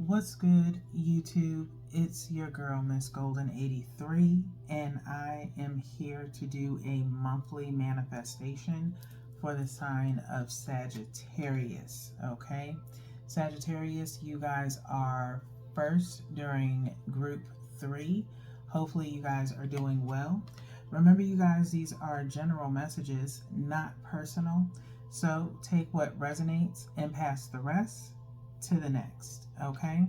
What's good, YouTube? It's your girl, Miss Golden 83, and I am here to do a monthly manifestation for the sign of Sagittarius. Okay, Sagittarius, you guys are first during group 3. Hopefully, you guys are doing well. Remember, you guys, these are general messages, not personal. So take what resonates and pass the rest to the next. Okay,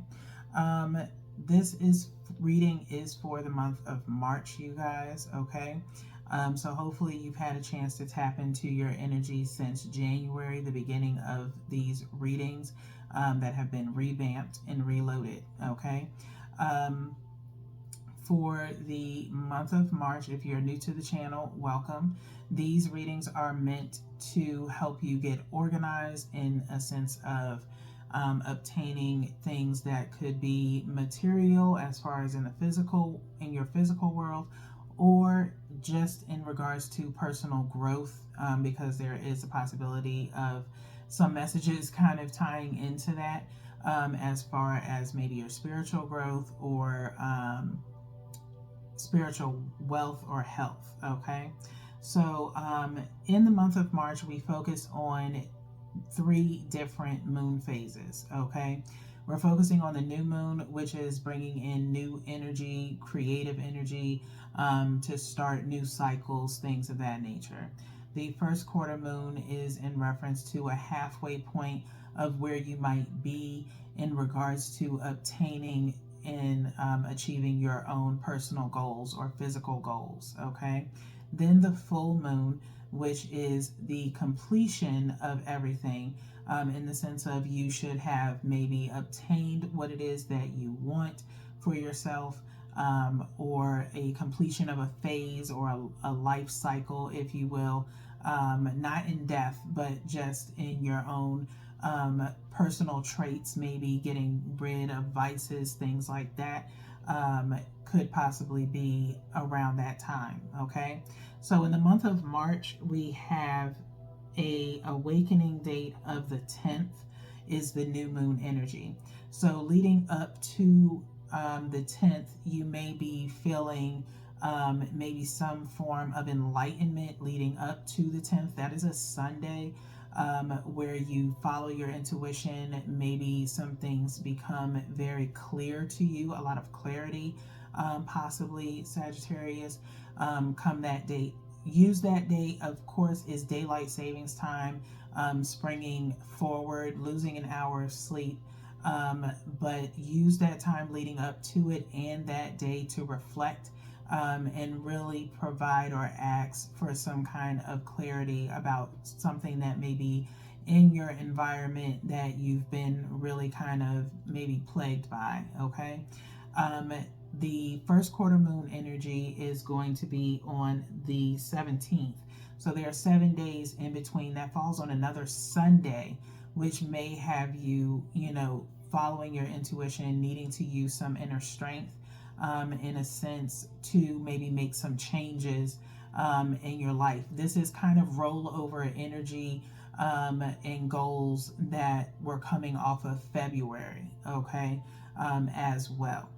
um this is reading is for the month of March, you guys. Okay, so hopefully you've had a chance to tap into your energy since January, the beginning of these readings that have been revamped and reloaded. Okay, um for the month of March, if you're new to the channel, welcome. These readings are meant to help you get organized in a sense of obtaining things that could be material as far as in your physical world, or just in regards to personal growth, because there is a possibility of some messages kind of tying into that, as far as maybe your spiritual growth or spiritual wealth or health. Okay, so in the month of March, we focus on 3 different moon phases. Okay, we're focusing on the new moon, which is bringing in new energy, creative energy, to start new cycles, things of that nature. The first quarter moon is in reference to a halfway point of where you might be in regards to obtaining and achieving your own personal goals or physical goals. Okay, then the full moon, which is the completion of everything, in the sense of you should have maybe obtained what it is that you want for yourself, or a completion of a phase or a life cycle, if you will, not in death, but just in your own personal traits, maybe getting rid of vices, things like that, could possibly be around that time. Okay, so in the month of March, we have a awakening date of the 10th is the new moon energy. So leading up to the 10th, you may be feeling maybe some form of enlightenment leading up to the 10th. That is a Sunday, where you follow your intuition. Maybe some things become very clear to you, a lot of clarity, possibly, Sagittarius, come that date. Use that date, of course, is daylight savings time, springing forward, losing an hour of sleep. But use that time leading up to it and that day to reflect, and really provide or ask for some kind of clarity about something that may be in your environment that you've been really kind of maybe plagued by. Okay, the first quarter moon energy is going to be on the 17th. So there are 7 days in between. That falls on another Sunday, which may have you, following your intuition, needing to use some inner strength, in a sense, to maybe make some changes in your life. This is kind of rollover energy, and goals that were coming off of February. Okay, as well.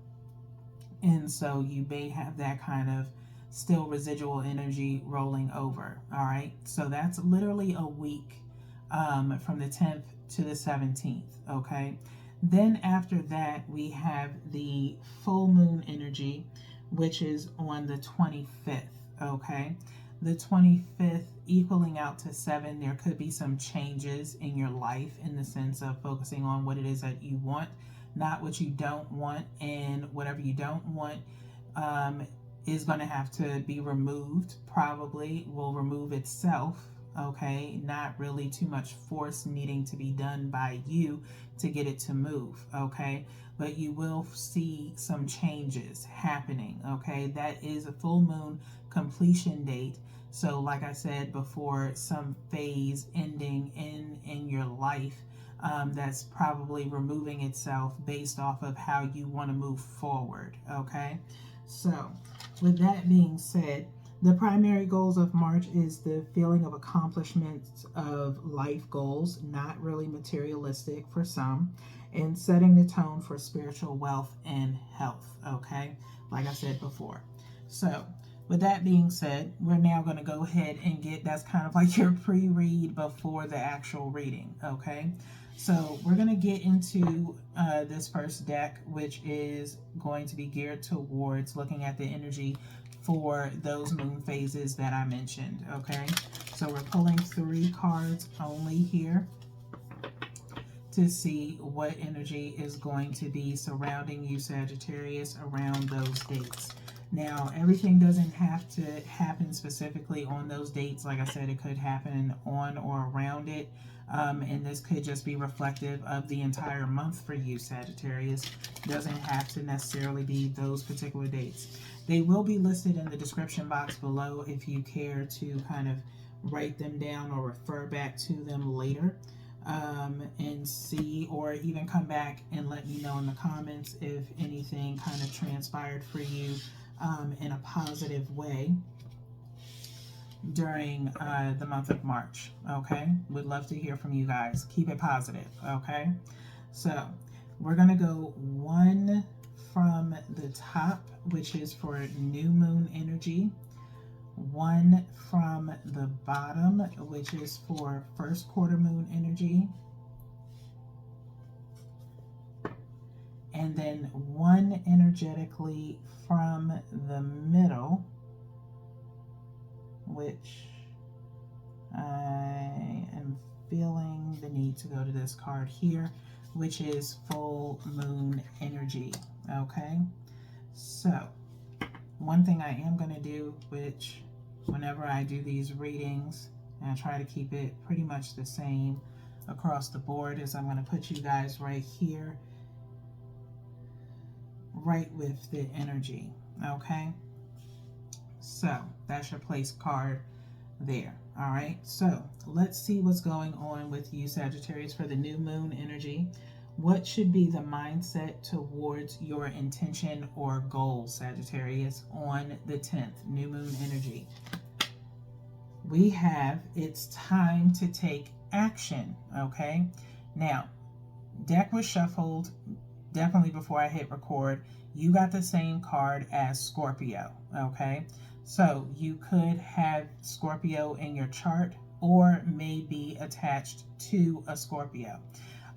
And so you may have that kind of still residual energy rolling over. All right, so that's literally a week, from the 10th to the 17th. Okay, then after that, we have the full moon energy, which is on the 25th. Okay, the 25th equaling out to 7. There could be some changes in your life in the sense of focusing on what it is that you want, not what you don't want. And whatever you don't want, is going to have to be removed, probably will remove itself. Okay, not really too much force needing to be done by you to get it to move. Okay, but you will see some changes happening. Okay, that is a full moon completion date. So like I said before, some phase ending in your life, that's probably removing itself based off of how you want to move forward. Okay, so with that being said, The primary goals of March is the feeling of accomplishments of life goals, not really materialistic for some, and setting the tone for spiritual wealth and health. Okay, like I said before. So, with that being said, we're now going to go ahead and get that's kind of like your pre read before the actual reading. Okay, so we're going to get into this first deck, which is going to be geared towards looking at the energy for those moon phases that I mentioned. Okay, so we're pulling 3 cards only here to see what energy is going to be surrounding you, Sagittarius, around those dates. Now, everything doesn't have to happen specifically on those dates. Like I said, it could happen on or around it. And this could just be reflective of the entire month for you, Sagittarius. Doesn't have to necessarily be those particular dates. They will be listed in the description box below if you care to kind of write them down or refer back to them later. And see, or even come back and let me know in the comments if anything kind of transpired for you in a positive way during the month of March. Okay, would love to hear from you guys. Keep it positive. Okay, so we're gonna go 1 from the top, which is for new moon energy. 1 from the bottom, which is for first quarter moon energy. And then 1 energetically from the middle, which I am feeling the need to go to this card here, which is full moon energy. Okay, so one thing I am going to do, which whenever I do these readings, and I try to keep it pretty much the same across the board, is I'm going to put you guys right here, right with the energy. Okay, so that's your place card there. All right, so let's see what's going on with you, Sagittarius, for the new moon energy. What should be the mindset towards your intention or goal, Sagittarius, on the 10th, new moon energy? We have, it's time to take action. Okay, now deck was shuffled definitely before I hit record. You got the same card as Scorpio. Okay, so you could have Scorpio in your chart or may be attached to a Scorpio.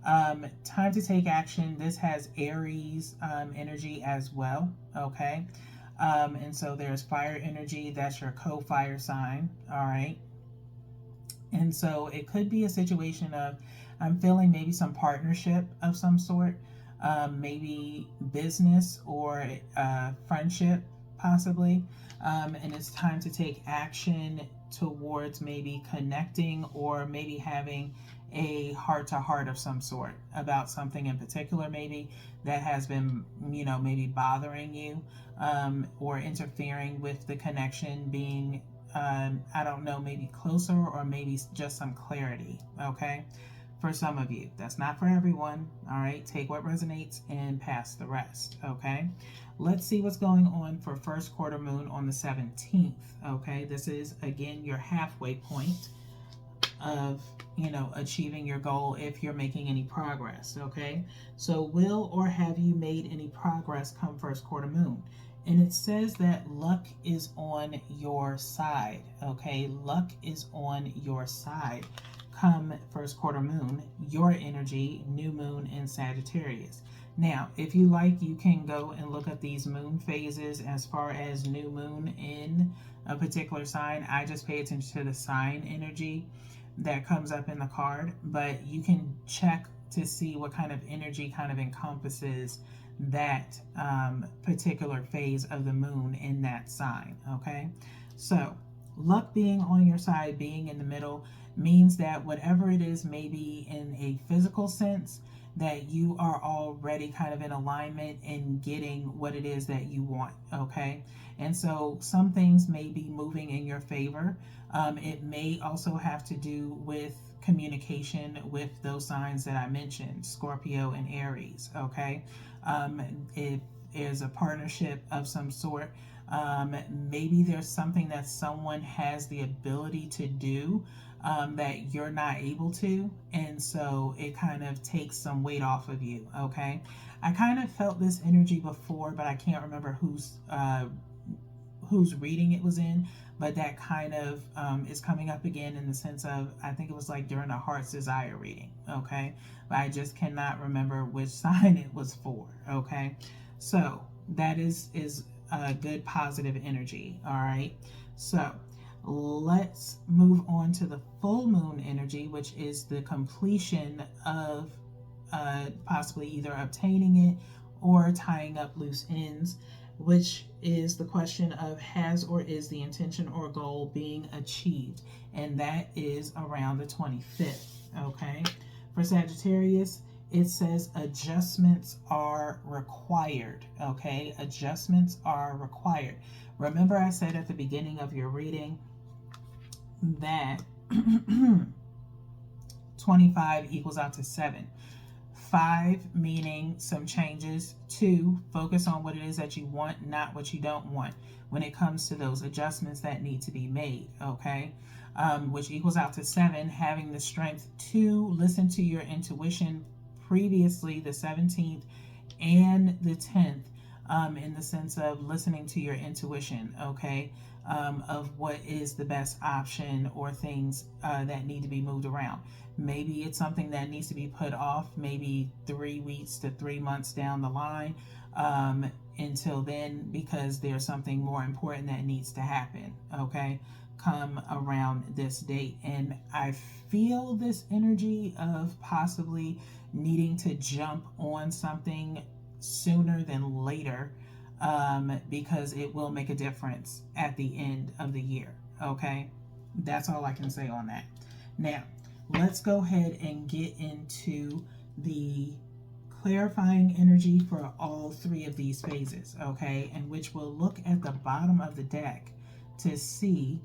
Time to take action. This has Aries energy as well. Okay, and so there's fire energy. That's your co-fire sign. All right, and so it could be a situation of, I'm feeling maybe some partnership of some sort, maybe business or friendship possibly, and it's time to take action towards maybe connecting or maybe having a heart-to-heart of some sort about something in particular, maybe that has been, you know, maybe bothering you, or interfering with the connection being, I don't know, maybe closer, or maybe just some clarity. Okay, for some of you. That's not for everyone. All right, take what resonates and pass the rest. Okay, let's see what's going on for first quarter moon on the 17th. Okay, this is again your halfway point of, you know, achieving your goal if you're making any progress. Okay, so will or have you made any progress come first quarter moon? And it says that luck is on your side. Okay, luck is on your side come first quarter moon, your energy, new moon in Sagittarius. Now, if you like, you can go and look at these moon phases as far as new moon in a particular sign. I just pay attention to the sign energy that comes up in the card, but you can check to see what kind of energy kind of encompasses that particular phase of the moon in that sign. Okay, so luck being on your side, being in the middle, means that whatever it is, maybe in a physical sense, that you are already kind of in alignment in getting what it is that you want. Okay, and so some things may be moving in your favor. It may also have to do with communication with those signs that I mentioned, Scorpio and Aries. Okay, if there's a partnership of some sort, Maybe there's something that someone has the ability to do that you're not able to, and so it kind of takes some weight off of you. Okay, I kind of felt this energy before, but I can't remember whose reading it was in, but that kind of is coming up again in the sense of, I think it was like during a heart's desire reading. Okay, but I just cannot remember which sign it was for. Okay, so that is a good positive energy. All right, so let's move on to the full moon energy, which is the completion of possibly either obtaining it or tying up loose ends, which is the question of, has or is the intention or goal being achieved? And that is around the 25th. Okay, for Sagittarius, it says adjustments are required. Okay, adjustments are required. Remember, I said at the beginning of your reading that 25 equals out to 7. 5 meaning some changes. 2, focus on what it is that you want, not what you don't want, when it comes to those adjustments that need to be made. Okay, which equals out to 7, having the strength to listen to your intuition previously, the 17th and the 10th, in the sense of listening to your intuition. Okay, of what is the best option or things that need to be moved around. Maybe it's something that needs to be put off, maybe 3 weeks to 3 months down the line, until then, because there's something more important that needs to happen. Okay, come around this date. And I feel this energy of possibly needing to jump on something sooner than later, because it will make a difference at the end of the year. Okay, that's all I can say on that. Now, let's go ahead and get into the clarifying energy for all 3 of these phases. Okay, and which we'll look at the bottom of the deck to see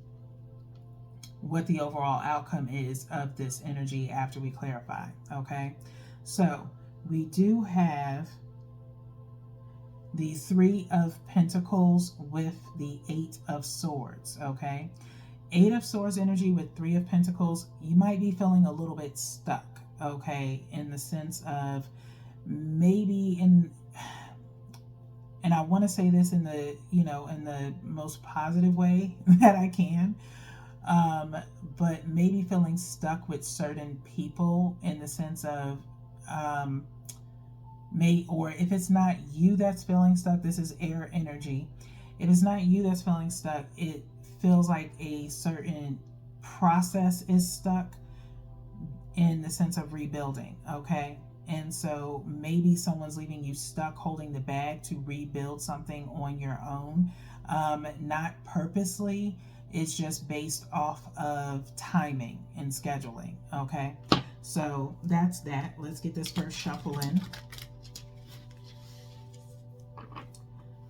what the overall outcome is of this energy after we clarify. Okay, so we do have the 3 of Pentacles with the 8 of Swords. Okay, 8 of Swords energy with 3 of Pentacles, you might be feeling a little bit stuck. Okay, in the sense of maybe and I want to say this in the, in the most positive way that I can, but maybe feeling stuck with certain people, in the sense of or if it's not you that's feeling stuck, this is air energy. If it's not you that's feeling stuck, it feels like a certain process is stuck in the sense of rebuilding. Okay, and so maybe someone's leaving you stuck holding the bag to rebuild something on your own, not purposely. It's just based off of timing and scheduling. Okay, so that's that. Let's get this first shuffle in.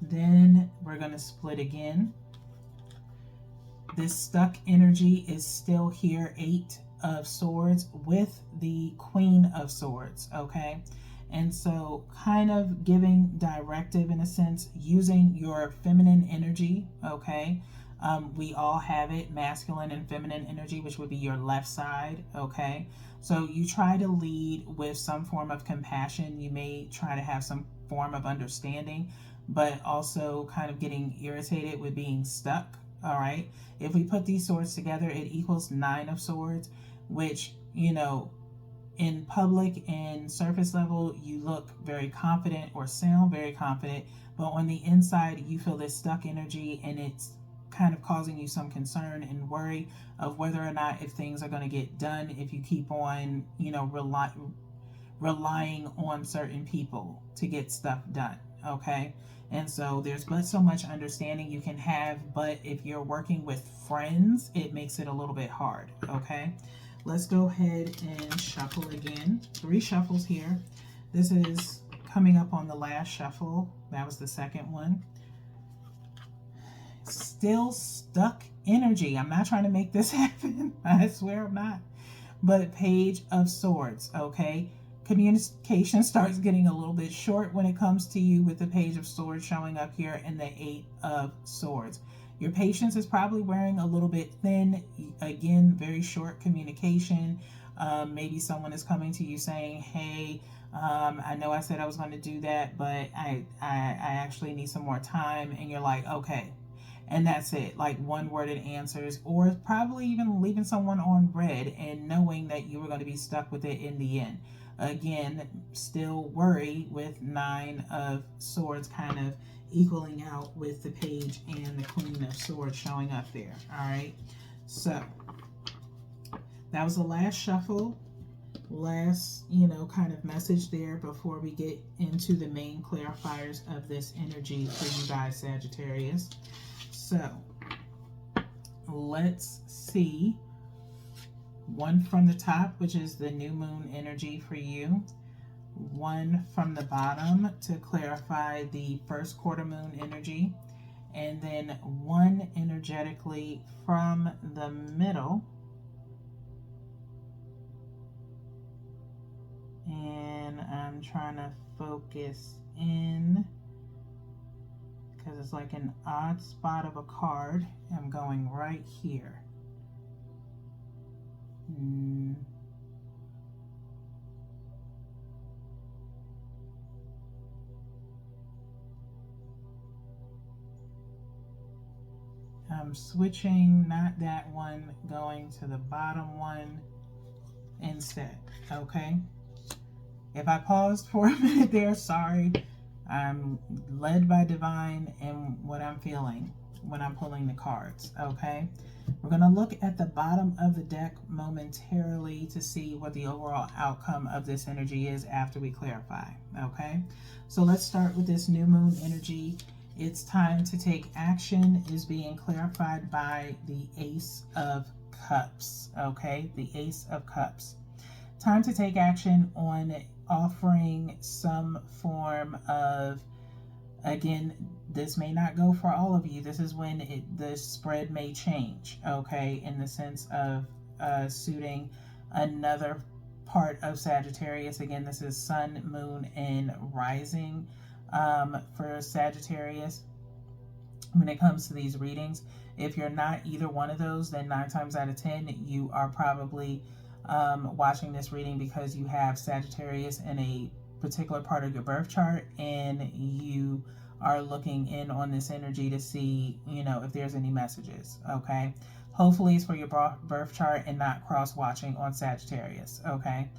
Then we're going to split again. This stuck energy is still here, 8 of Swords with the Queen of Swords. Okay, and so kind of giving directive in a sense, using your feminine energy. Okay, we all have it, masculine and feminine energy, which would be your left side. Okay, so you try to lead with some form of compassion. You may try to have some form of understanding, but also kind of getting irritated with being stuck. All right, if we put these swords together, it equals 9 of Swords, which, in public and surface level, you look very confident or sound very confident, but on the inside, you feel this stuck energy, and it's kind of causing you some concern and worry of whether or not if things are going to get done if you keep on, relying on certain people to get stuff done. Okay, and so there's but so much understanding you can have, but if you're working with friends, it makes it a little bit hard. Okay, let's go ahead and shuffle again. 3 shuffles here. This is coming up on the last shuffle. That was the second one. Still stuck energy. I'm not trying to make this happen. I swear I'm not. But Page of Swords. Okay, communication starts getting a little bit short when it comes to you with the Page of Swords showing up here and the Eight of Swords. Your patience is probably wearing a little bit thin. Again, very short communication. Maybe someone is coming to you saying, hey, I know I said I was going to do that, but I actually need some more time. And you're like, okay. And that's it, like one-worded answers, or probably even leaving someone on red and knowing that you were going to be stuck with it in the end. Again, still worry with Nine of Swords kind of equaling out with the Page and the Queen of Swords showing up there. All right, so that was the last shuffle, last, kind of message there before we get into the main clarifiers of this energy for you guys, Sagittarius. So let's see one from the top, which is the new moon energy for you, one from the bottom to clarify the first quarter moon energy, and then one energetically from the middle. And I'm trying to focus in because it's like an odd spot of a card. I'm going right here. I'm switching, not that one, going to the bottom one instead, okay? If I paused for a minute there, sorry. I'm led by divine and what I'm feeling when I'm pulling the cards, okay? We're going to look at the bottom of the deck momentarily to see what the overall outcome of this energy is after we clarify, okay? So let's start with this new moon energy. It's time to take action is being clarified by the Ace of Cups, okay? The Ace of Cups. Time to take action on offering some form of, again, this may not go for all of you. This is when the spread may change, okay, in the sense of suiting another part of Sagittarius. Again, this is Sun, Moon, and Rising for Sagittarius. When it comes to these readings, if you're not either one of those, then 9 times out of 10, you are probably watching this reading because you have Sagittarius in a particular part of your birth chart and you are looking in on this energy to see, if there's any messages, okay? Hopefully it's for your birth chart and not cross-watching on Sagittarius, okay?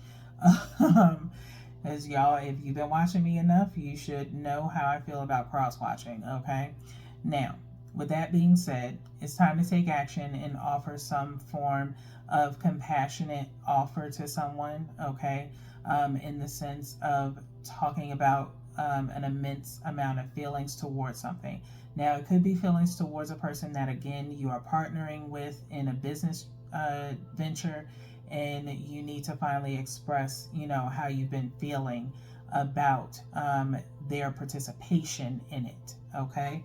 As y'all, if you've been watching me enough, you should know how I feel about cross-watching, okay? Now, with that being said, it's time to take action and offer some form of compassionate offer to someone, okay? In the sense of talking about an immense amount of feelings towards something. Now, it could be feelings towards a person that, again, you are partnering with in a business venture, and you need to finally express, how you've been feeling about their participation in it, okay?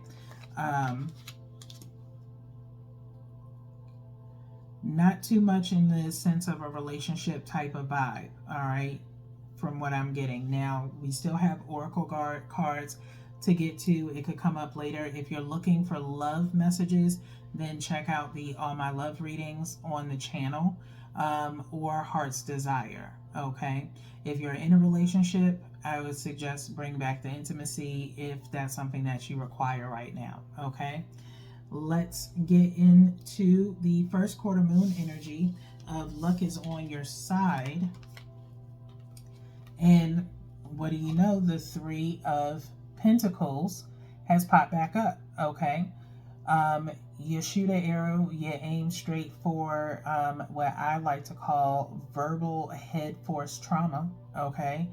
Not too much in the sense of a relationship type of vibe, all right, from what I'm getting. Now, we still have Oracle cards to get to. It could come up later. If you're looking for love messages, then check out the All My Love readings on the channel, or Heart's Desire, okay? If you're in a relationship, I would suggest bring back the intimacy if that's something that you require right now, okay? Let's get into the first quarter moon energy of luck is on your side. And what do you know? The Three of Pentacles has popped back up, okay? You shoot an arrow, you aim straight for what I like to call verbal head force trauma, okay?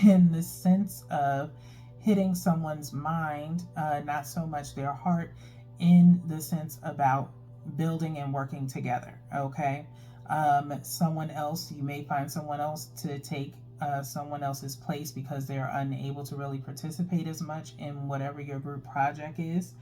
In the sense of hitting someone's mind, not so much their heart, in the sense about building and working together, okay? Someone else, you may find someone else to take someone else's place because they're unable to really participate as much in whatever your group project is,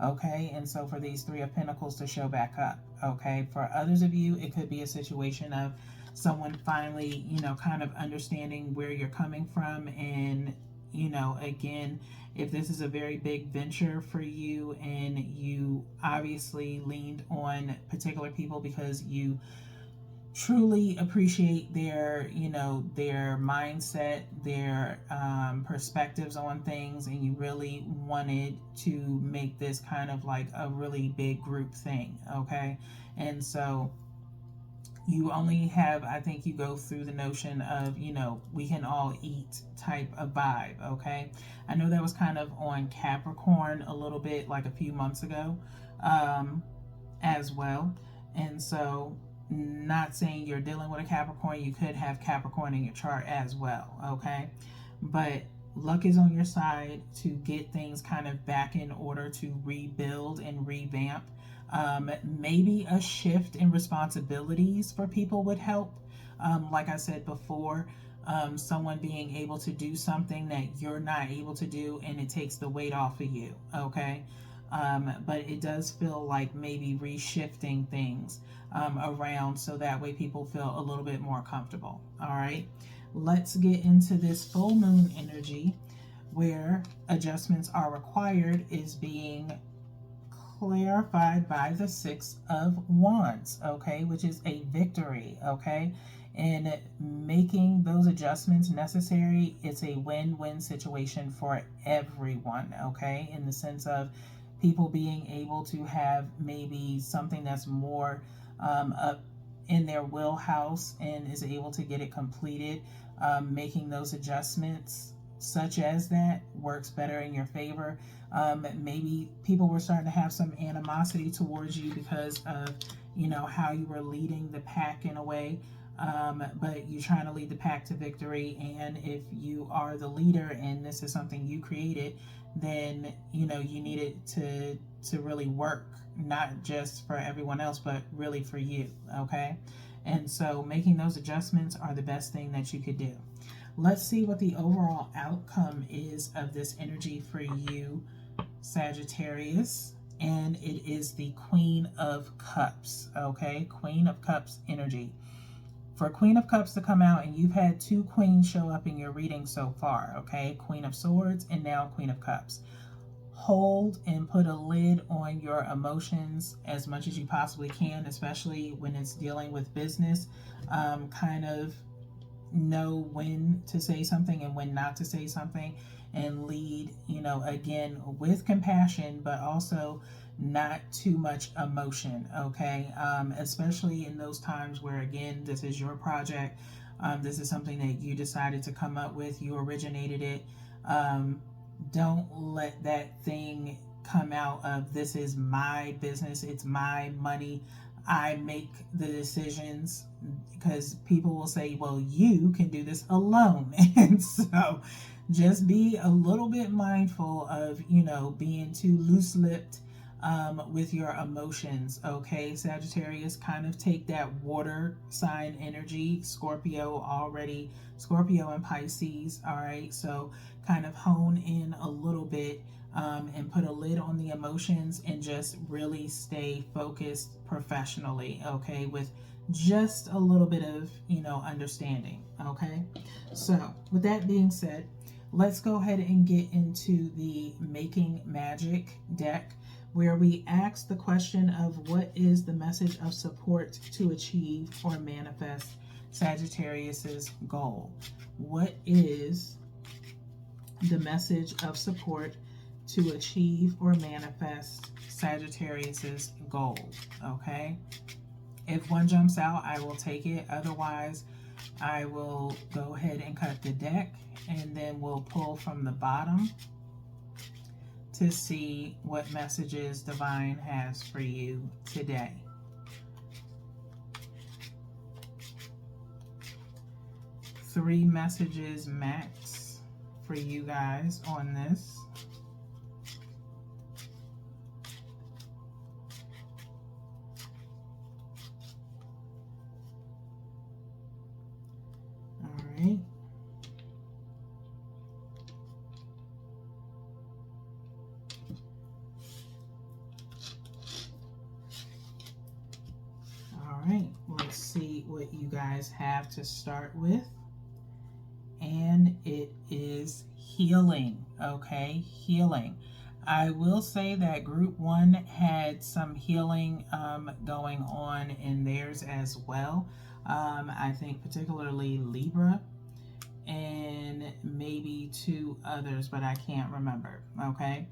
okay? And so for these Three of Pentacles to show back up, okay? For others of you, it could be a situation of someone finally, you know, kind of understanding where you're coming from. And, you know, again, if this is a very big venture for you and you obviously leaned on particular people because you truly appreciate their, you know, their mindset, their perspectives on things, and you really wanted to make this kind of like a really big group thing, okay? And so you only have, I think you go through the notion of, you know, we can all eat type of vibe, okay? I know that was kind of on Capricorn a little bit like a few months ago, as well. And so, not saying you're dealing with a Capricorn, you could have Capricorn in your chart as well, okay? But luck is on your side to get things kind of back in order, to rebuild and revamp. Maybe a shift in responsibilities for people would help. Like I said before, someone being able to do something that you're not able to do, and it takes the weight off of you, okay? But it does feel like maybe reshifting things around so that way people feel a little bit more comfortable. All right, let's get into this full moon energy where adjustments are required is being clarified by the Six of Wands, okay, which is a victory, okay? And making those adjustments necessary, it's a win-win situation for everyone, okay? In the sense of people being able to have maybe something that's more up in their wheelhouse and is able to get it completed. Making those adjustments such as that works better in your favor. Maybe people were starting to have some animosity towards you because of, you know, how you were leading the pack in a way. But you're trying to lead the pack to victory. And if you are the leader and this is something you created, then, you know, you need it to really work, not just for everyone else, but really for you, okay? And so making those adjustments are the best thing that you could do. Let's see what the overall outcome is of this energy for you, Sagittarius. And it is the Queen of Cups, okay? Queen of Cups energy. For Queen of Cups to come out, and you've had two queens show up in your reading so far, okay? Queen of Swords and now Queen of Cups. Hold and put a lid on your emotions as much as you possibly can, especially when it's dealing with business. Kind of know when to say something and when not to say something, and lead, you know, again, with compassion, but also not too much emotion, okay? Especially in those times where, again, this is your project. This is something that you decided to come up with. You originated it. Don't let that thing come out of, this is my business, it's my money, I make the decisions, because people will say, well, you can do this alone. And so just be a little bit mindful of, you know, being too loose-lipped with your emotions, okay? Sagittarius, kind of take that water sign energy. Scorpio already, Scorpio and Pisces, all right? So kind of hone in a little bit and put a lid on the emotions and just really stay focused professionally, okay? With just a little bit of, you know, understanding, okay? So with that being said, let's go ahead and get into the Making Magic deck, where we ask the question of what is the message of support to achieve or manifest Sagittarius's goal? What is the message of support to achieve or manifest Sagittarius's goal? Okay. If one jumps out, I will take it. Otherwise, I will go ahead and cut the deck, and then we'll pull from the bottom to see what messages Divine has for you today. Three messages max for you guys on this. All right. All right, let's see what you guys have to start with, and it is healing. Okay, healing. I will say that group 1 had some healing going on in theirs as well. I think particularly Libra and maybe 2 others, but I can't remember. Okay,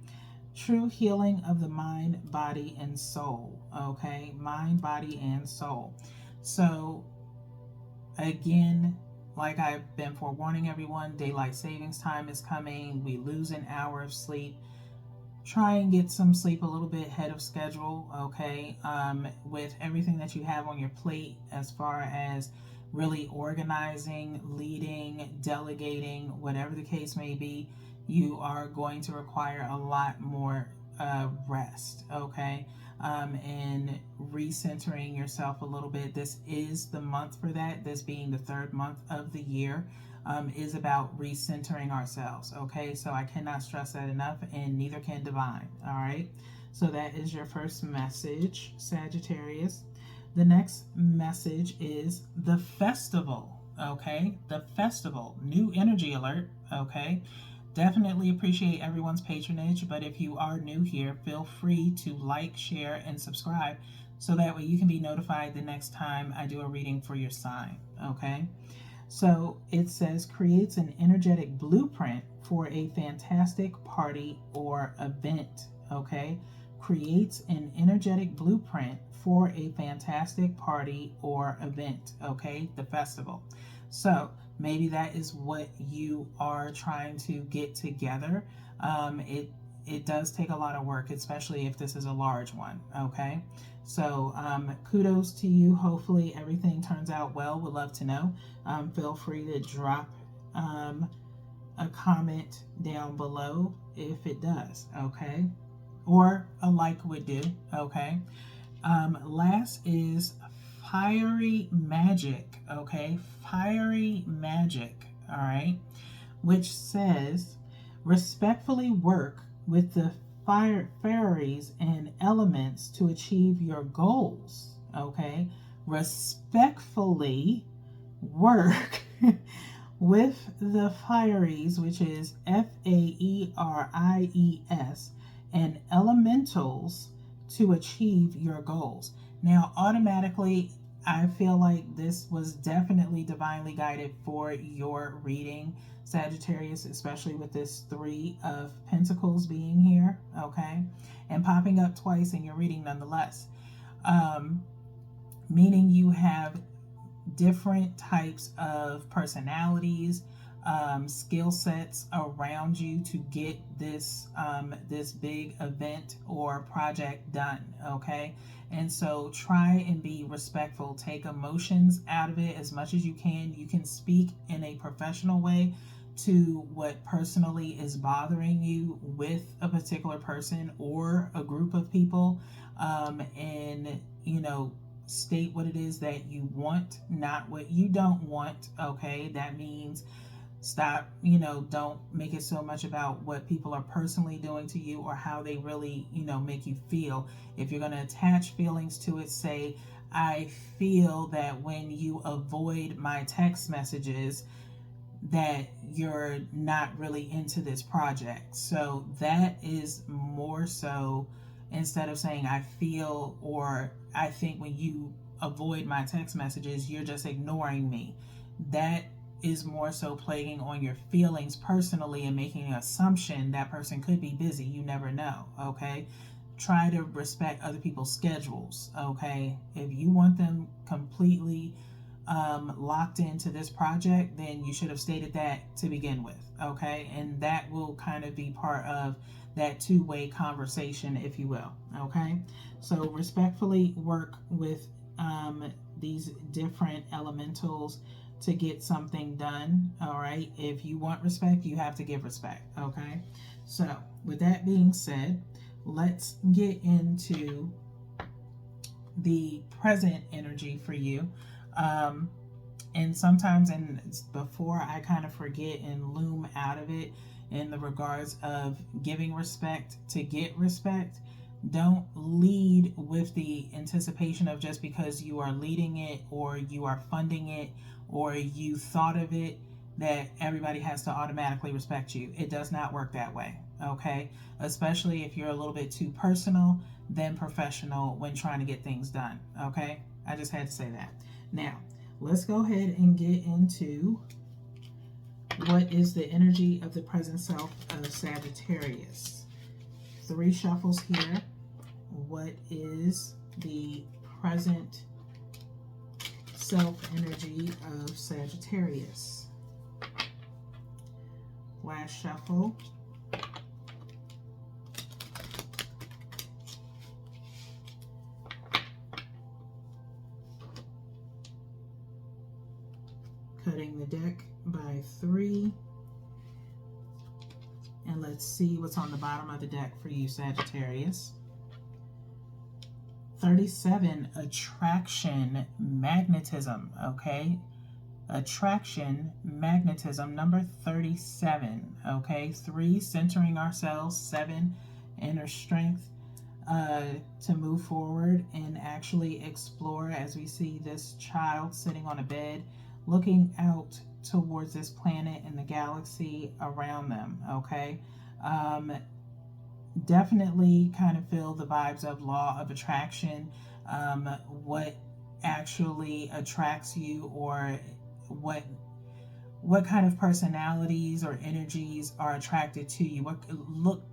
true healing of the mind, body, and soul. Okay, mind, body, and soul. So again, like I've been forewarning everyone, daylight savings time is coming. We lose an hour of sleep. Try and get some sleep a little bit ahead of schedule, okay? With everything that you have on your plate as far as really organizing, leading, delegating, whatever the case may be, you are going to require a lot more rest, okay? And recentering yourself a little bit. This is the month for that. This being the 3rd month of the year is about recentering ourselves, okay? So I cannot stress that enough, and neither can Divine, all right? So that is your first message, Sagittarius. The next message is the festival, okay? The festival, new energy alert, okay? Definitely appreciate everyone's patronage, but if you are new here, feel free to like, share, and subscribe so that way you can be notified the next time I do a reading for your sign, okay? So it says creates an energetic blueprint for a fantastic party or event, okay? Creates an energetic blueprint for a fantastic party or event, okay? The festival. So maybe that is what you are trying to get together. It does take a lot of work, especially if this is a large one, okay? So kudos to you. Hopefully everything turns out well. Would love to know. Feel free to drop a comment down below if it does, okay? Or a like would do, okay? Last is fiery magic, okay? Fiery magic, all right? Which says respectfully work with the fairies and elements to achieve your goals, okay? Respectfully work with the fairies, which is Faeries, and elementals to achieve your goals. Now, automatically, I feel like this was definitely divinely guided for your reading, Sagittarius, especially with this 3 of Pentacles being here, okay, and popping up twice in your reading nonetheless. Meaning you have different types of personalities, skill sets around you to get this this big event or project done, okay? And so try and be respectful. Take emotions out of it as much as you can. You can speak in a professional way to what personally is bothering you with a particular person or a group of people, and state what it is that you want, not what you don't want, okay? That means stop, don't make it so much about what people are personally doing to you or how they really, make you feel. If you're going to attach feelings to it, say, I feel that when you avoid my text messages, that you're not really into this project. So that is more so, instead of saying I feel or I think when you avoid my text messages, you're just ignoring me. That is more so plaguing on your feelings personally and making an assumption that person could be busy. You never know, okay? Try to respect other people's schedules, okay? If you want them completely locked into this project, then you should have stated that to begin with, okay? And that will kind of be part of that two-way conversation, if you will, okay? So respectfully work with these different elementals to get something done, all right? If you want respect, you have to give respect, okay? So with that being said, let's get into the present energy for you. And sometimes, and before I kind of forget and loom out of it in the regards of giving respect to get respect, Don't lead with the anticipation of just because you are leading it or you are funding it or you thought of it that everybody has to automatically respect you. It does not work that way, okay? Especially if you're a little bit too personal than professional when trying to get things done, okay? I just had to say that. Now, let's go ahead and get into what is the energy of the present self of Sagittarius. 3 shuffles here. What is the present self energy of Sagittarius? Last shuffle. Cutting the deck by 3. And let's see what's on the bottom of the deck for you, Sagittarius. 37, attraction, magnetism, okay? Attraction, magnetism, number 37, okay? 3, centering ourselves. 7, inner strength to move forward and actually explore, as we see this child sitting on a bed looking out towards this planet and the galaxy around them, okay? Definitely kind of feel the vibes of law of attraction, what actually attracts you, or what kind of personalities or energies are attracted to you.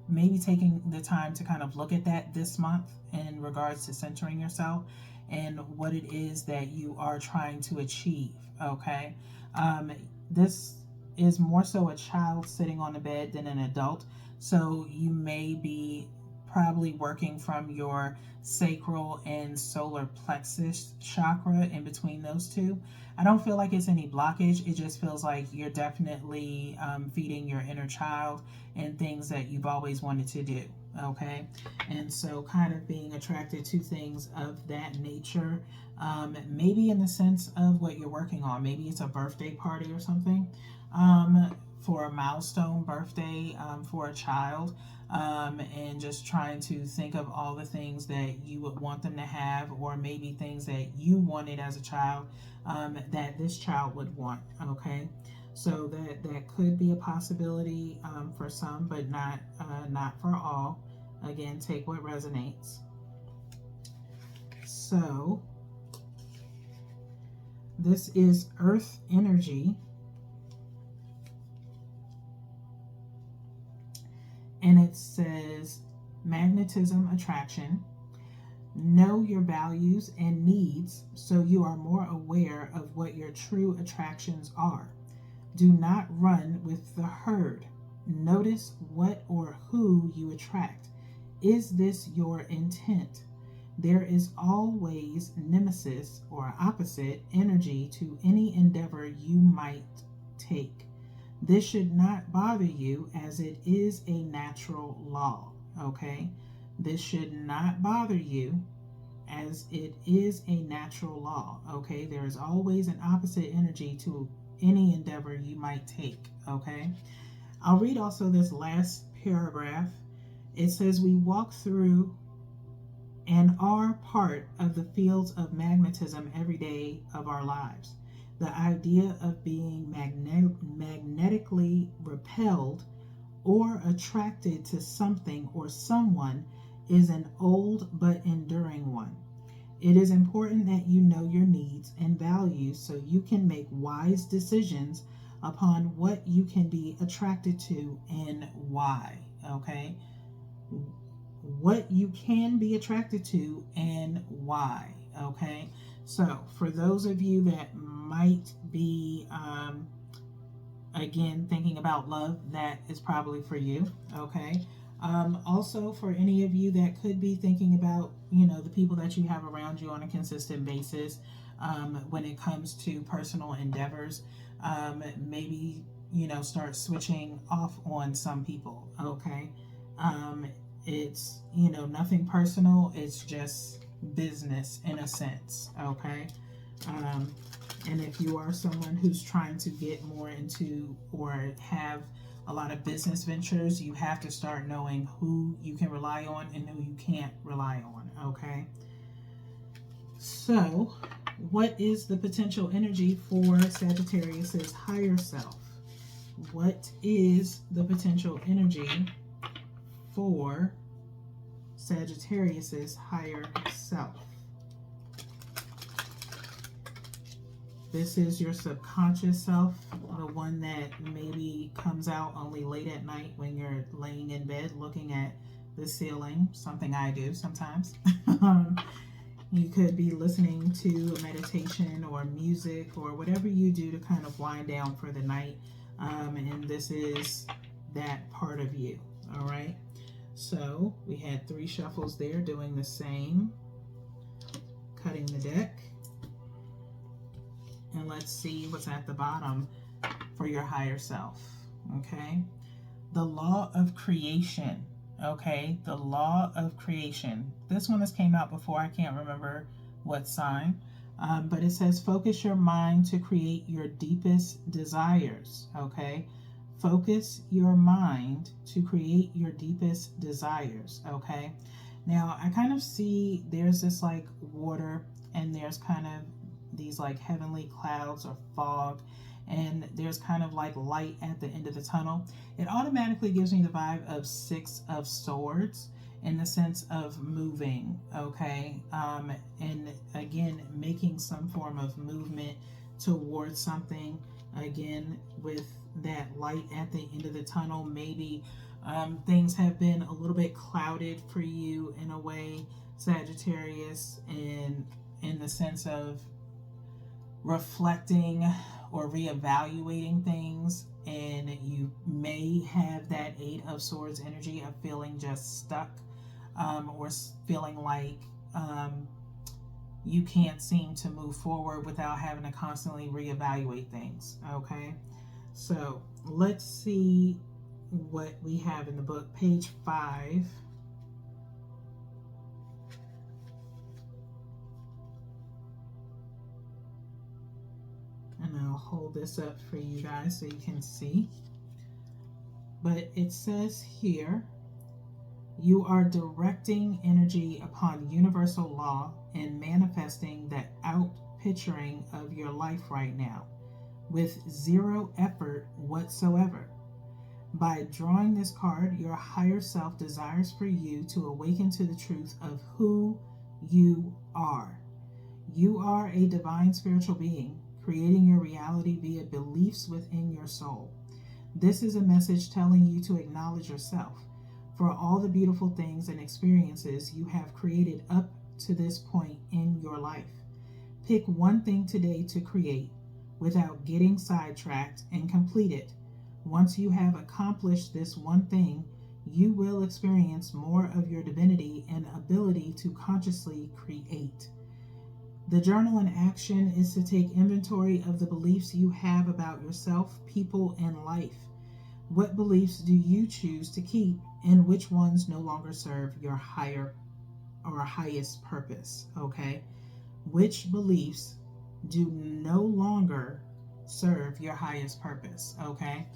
Maybe taking the time to kind of look at that this month in regards to centering yourself and what it is that you are trying to achieve, okay? This is more so a child sitting on the bed than an adult. So you may be probably working from your sacral and solar plexus chakra, in between those two. I don't feel like it's any blockage. It just feels like you're definitely feeding your inner child and things that you've always wanted to do, okay? And so kind of being attracted to things of that nature, maybe in the sense of what you're working on. Maybe it's a birthday party or something. For a milestone birthday for a child, and just trying to think of all the things that you would want them to have, or maybe things that you wanted as a child that this child would want, okay? So that could be a possibility for some, but not for all. Again, take what resonates. So this is Earth energy. And it says magnetism, attraction. Know your values and needs so you are more aware of what your true attractions are. Do not run with the herd. Notice what or who you attract. Is this your intent? There is always nemesis or opposite energy to any endeavor you might take. This should not bother you, as it is a natural law, okay? This should not bother you, as it is a natural law, okay? There is always an opposite energy to any endeavor you might take, okay? I'll read also this last paragraph. It says, we walk through and are part of the fields of magnetism every day of our lives. The idea of being magnetically repelled or attracted to something or someone is an old but enduring one. It is important that you know your needs and values so you can make wise decisions upon what you can be attracted to and why, okay? What you can be attracted to and why, okay? So for those of you that might be, again, thinking about love, that is probably for you, okay? Also, for any of you that could be thinking about, the people that you have around you on a consistent basis, when it comes to personal endeavors, maybe, start switching off on some people, okay? It's, nothing personal. It's just business in a sense, okay? And if you are someone who's trying to get more into or have a lot of business ventures, you have to start knowing who you can rely on and who you can't rely on, okay? So, what is the potential energy for Sagittarius's higher self? What is the potential energy for Sagittarius's higher self? This is your subconscious self, the one that maybe comes out only late at night when you're laying in bed looking at the ceiling, something I do sometimes. You could be listening to a meditation or music or whatever you do to kind of wind down for the night. And this is that part of you, all right? So we had 3 shuffles there doing the same, cutting the deck. And let's see what's at the bottom for your higher self, okay? The law of creation, okay? The law of creation. This one has came out before. I can't remember what sign. But it says, focus your mind to create your deepest desires, okay? Focus your mind to create your deepest desires, okay? Now, I kind of see there's this like water, and there's kind of these like heavenly clouds or fog, and there's kind of like light at the end of the tunnel. It automatically gives me the vibe of 6 of Swords in the sense of moving, okay? And again, making some form of movement towards something, again, with that light at the end of the tunnel. Maybe things have been a little bit clouded for you in a way, Sagittarius, and in the sense of reflecting or reevaluating things, and you may have that 8 of Swords energy of feeling just stuck, or feeling like you can't seem to move forward without having to constantly reevaluate things, okay? So let's see what we have in the book, page 5. And I'll hold this up for you guys so you can see. But it says here, you are directing energy upon universal law and manifesting that out-picturing of your life right now with 0 effort whatsoever. By drawing this card, your higher self desires for you to awaken to the truth of who you are. You are a divine spiritual being, creating your reality via beliefs within your soul. This is a message telling you to acknowledge yourself for all the beautiful things and experiences you have created up to this point in your life. Pick one thing today to create without getting sidetracked and complete it. Once you have accomplished this one thing, you will experience more of your divinity and ability to consciously create. The journal in action is to take inventory of the beliefs you have about yourself, people, and life. What beliefs do you choose to keep, and which ones no longer serve your higher or highest purpose, okay? Which beliefs do no longer serve your highest purpose, okay?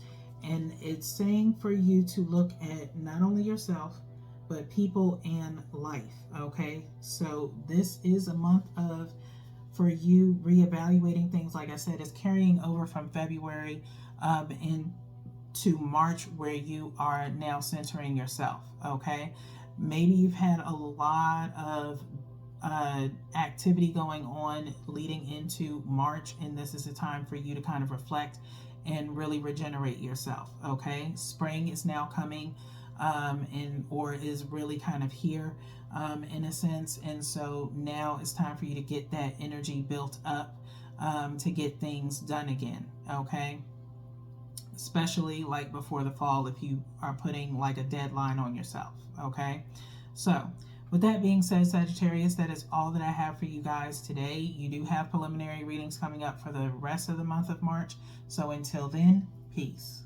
And it's saying for you to look at not only yourself, but people and life, okay? So this is a month of, for you, reevaluating things. Like I said, it's carrying over from February into March, where you are now centering yourself, okay? Maybe you've had a lot of activity going on leading into March, and this is a time for you to kind of reflect and really regenerate yourself, okay? Spring is now coming, or is really kind of here in a sense, and so now it's time for you to get that energy built up to get things done again, okay? Especially like before the fall, if you are putting like a deadline on yourself, okay? So with that being said, Sagittarius, that is all that I have for you guys today. You do have preliminary readings coming up for the rest of the month of March. So until then, peace.